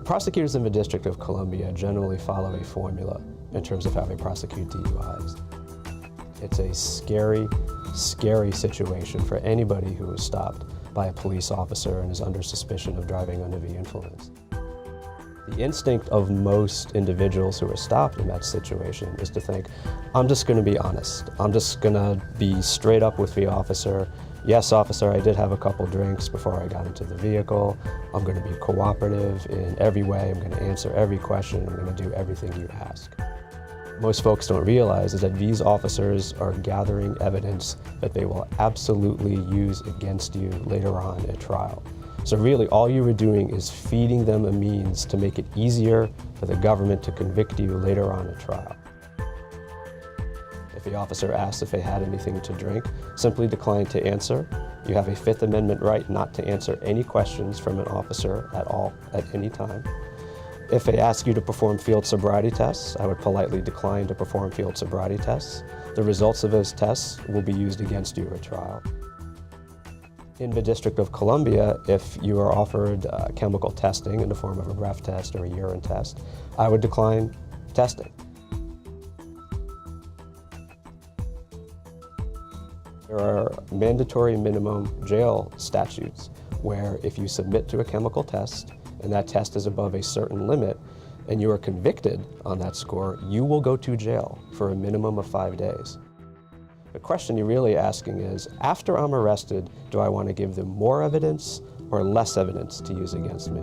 Prosecutors in the District of Columbia generally follow a formula in terms of how they prosecute DUIs. It's a scary, scary situation for anybody who is stopped by a police officer and is under suspicion of driving under the influence. The instinct of most individuals who are stopped in that situation is to think, I'm just going to be honest. I'm just going to be straight up with the officer. Yes, officer, I did have a couple drinks before I got into the vehicle. I'm going to be cooperative in every way. I'm going to answer every question. I'm going to do everything you ask. Most folks don't realize is that these officers are gathering evidence that they will absolutely use against you later on at trial. So really all you were doing is feeding them a means to make it easier for the government to convict you later on at trial. If the officer asks if they had anything to drink, simply decline to answer. You have a Fifth Amendment right not to answer any questions from an officer at all, at any time. If they ask you to perform field sobriety tests, I would politely decline to perform field sobriety tests. The results of those tests will be used against you at trial. In the District of Columbia, if you are offered chemical testing in the form of a breath test or a urine test, I would decline testing. There are mandatory minimum jail statutes where if you submit to a chemical test and that test is above a certain limit and you are convicted on that score, you will go to jail for a minimum of 5 days. The question you're really asking is, after I'm arrested, do I want to give them more evidence or less evidence to use against me?